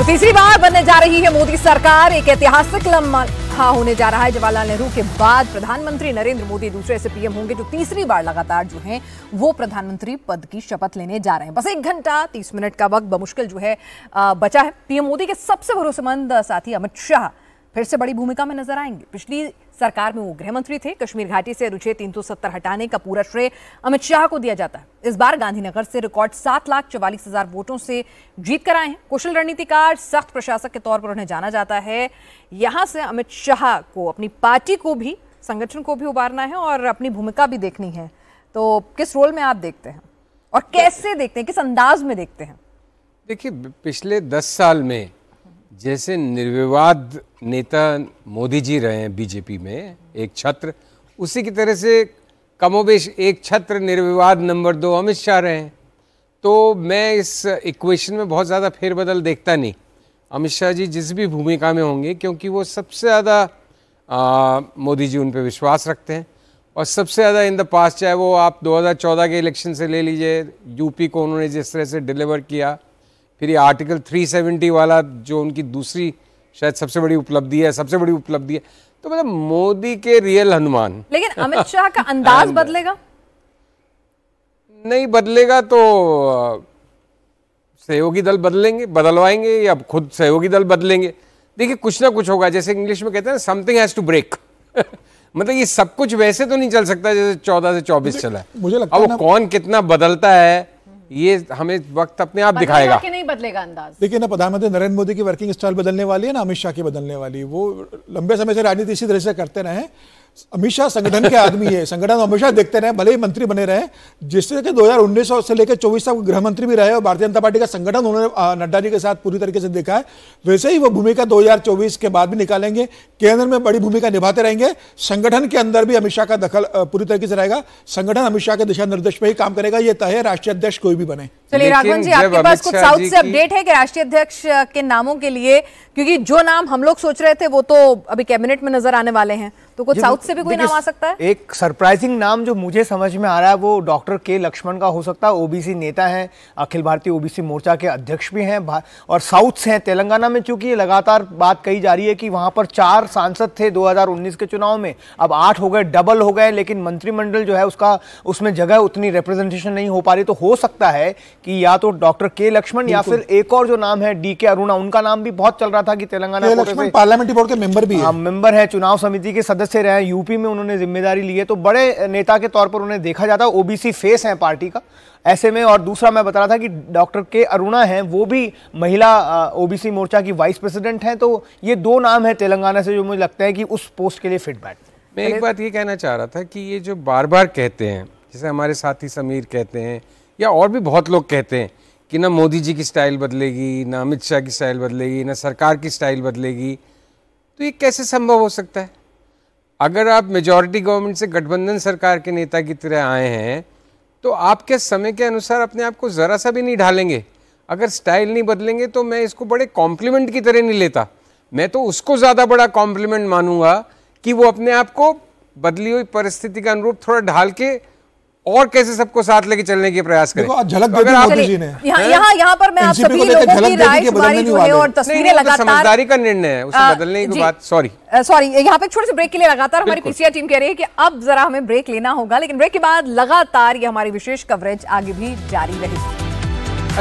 तीसरी बार बनने जा रही है मोदी सरकार। एक ऐतिहासिक लम्हा होने जा रहा है। जवाहरलाल नेहरू के बाद प्रधानमंत्री नरेंद्र मोदी दूसरे से पीएम होंगे, जो तीसरी बार लगातार जो है वो प्रधानमंत्री पद की शपथ लेने जा रहे हैं। बस 1 घंटा 30 मिनट का वक्त बमुश्किल जो है बचा है। पीएम मोदी के सबसे भरोसेमंद साथी अमित शाह फिर से बड़ी भूमिका में नजर आएंगे। पिछली सरकार में वो गृह मंत्री थे। कश्मीर घाटी से अनुच्छेद 370 हटाने का पूरा श्रेय अमित शाह को दिया जाता है। इस बार गांधीनगर से रिकॉर्ड 7,44,000 वोटों से जीत कर आए हैं। कुशल रणनीतिकार, सख्त प्रशासक के तौर पर उन्हें जाना जाता है। यहां से अमित शाह को अपनी पार्टी को भी, संगठन को भी उबारना है और अपनी भूमिका भी देखनी है। तो किस रोल में आप देखते हैं और कैसे देखते हैं, किस अंदाज में देखते हैं? देखिए, पिछले 10 साल में जैसे निर्विवाद नेता मोदी जी रहे हैं बीजेपी में एक छत्र, उसी की तरह से कमोबेश एक छत्र निर्विवाद नंबर 2 अमित शाह रहे हैं। तो मैं इस इक्वेशन में बहुत ज़्यादा फेरबदल देखता नहीं। अमित शाह जी जिस भी भूमिका में होंगे, क्योंकि वो सबसे ज़्यादा मोदी जी उन पर विश्वास रखते हैं और सबसे ज़्यादा इन द पास्ट, चाहे वो आप 2014 के इलेक्शन से ले लीजिए, यूपी को उन्होंने जिस तरह से डिलीवर किया, फिर ये आर्टिकल 370 वाला जो उनकी दूसरी शायद सबसे बड़ी उपलब्धि है, तो मतलब मोदी के रियल हनुमान। लेकिन अमित शाह का अंदाज बदलेगा? नहीं बदलेगा तो सहयोगी दल बदलवाएंगे या खुद सहयोगी दल बदलेंगे। देखिए, कुछ ना कुछ होगा। जैसे इंग्लिश में कहते हैं ना, समथिंग हैज टू ब्रेक। मतलब ये सब कुछ वैसे तो नहीं चल सकता जैसे 14 से 24 चला है। मुझे लगता है कौन कितना बदलता है ये हमें वक्त अपने आप दिखाएगा कि नहीं बदलेगा अंदाज। देखिए ना, प्रधानमंत्री नरेंद्र मोदी की वर्किंग स्टाइल बदलने वाली है ना अमित शाह की बदलने वाली। वो लंबे समय से राजनीति इसी तरह से करते रहे। अमित शाह संगठन के आदमी है, संगठन हमेशा देखते रहे, भले ही मंत्री बने रहे। जिस तरह के 2019 से लेकर 24 तक गृह मंत्री भी रहे और भारतीय जनता पार्टी का संगठन उन्होंने नड्डा जी के साथ पूरी तरीके से देखा है, वैसे ही वो भूमिका 2024 के बाद भी निकालेंगे। केंद्र में बड़ी भूमिका निभाते रहेंगे। संगठन के अंदर भी अमित शाह का दखल पूरी तरीके से रहेगा। संगठन अमित शाह के दिशा निर्देश पर ही काम करेगा। ये तय है, राष्ट्रीय अध्यक्ष कोई भी बने। चलिए राघवन जी, आपके पास कुछ साउथ से अपडेट है कि राष्ट्रीय अध्यक्ष के नामों के लिए, क्योंकि जो नाम हम लोग सोच रहे थे वो तो अभी कैबिनेट में नजर आने वाले हैं, तो कुछ साउथ से भी कोई नाम आ सकता है? एक सरप्राइजिंग नाम जो मुझे समझ में आ रहा है वो डॉक्टर के लक्ष्मण का हो सकता है। ओबीसी नेता हैं, अखिल भारतीय ओबीसी मोर्चा के अध्यक्ष भी हैं और साउथ से हैं। तेलंगाना में चूंकि ये लगातार बात कही जा रही है कि वहां पर 4 सांसद थे 2019 के चुनाव में, अब 8 हो गए, डबल हो गए, लेकिन मंत्रिमंडल जो है उसमें जगह उतनी रिप्रेजेंटेशन नहीं हो पा रही। तो हो सकता है कि या तो डॉक्टर के लक्ष्मण या फिर एक और जो नाम है DK अरुणा, उनका नाम भी बहुत चल रहा था कि तेलंगाना पार्लियामेंट्री बोर्ड के मेंबर भी है, मेंबर है, चुनाव समिति के सदस्य रहे, यूपी में उन्होंने जिम्मेदारी ली है, तो बड़े नेता के तौर पर उन्हें देखा जाता है। ओबीसी फेस है पार्टी का ऐसे में। और दूसरा मैं बता रहा था कि डॉक्टर के अरुणा हैं, वो भी महिला ओबीसी मोर्चा की वाइस प्रेसिडेंट हैं। तो ये 2 नाम है तेलंगाना से जो मुझे लगता है कि उस पोस्ट के लिए फिट बैठते हैं। मैं एक बात ये कहना चाह रहा था कि ये जो बार बार कहते हैं, जैसे हमारे साथी समीर कहते हैं या और भी बहुत लोग कहते हैं कि ना मोदी जी की स्टाइल बदलेगी, ना अमित शाह की स्टाइल बदलेगी, ना सरकार की स्टाइल बदलेगी, तो ये कैसे संभव हो सकता है? अगर आप मेजॉरिटी गवर्नमेंट से गठबंधन सरकार के नेता की तरह आए हैं तो आप क्या समय के अनुसार अपने आप को ज़रा सा भी नहीं ढालेंगे? अगर स्टाइल नहीं बदलेंगे तो मैं इसको बड़े कॉम्प्लीमेंट की तरह नहीं लेता। मैं तो उसको ज़्यादा बड़ा कॉम्प्लीमेंट मानूंगा कि वो अपने आप को बदली हुई परिस्थिति के अनुरूप थोड़ा ढाल के और कैसे सबको साथ लेके चलने के प्रयास करें। झलक दे दी मोदी जी ने। यहाँ पर मैं आप सभी लोगों की राय शुमारी जो है और तस्वीरें लगातार, समझदारी का निर्णय है, उसे बदलने की बात। सॉरी यहाँ पे छोटे से ब्रेक के लिए लगातार हमारी पीसीआर टीम कह रही है कि अब जरा हमें ब्रेक लेना होगा, लेकिन ब्रेक के बाद लगातार ये हमारी विशेष कवरेज आगे भी जारी रहेगी।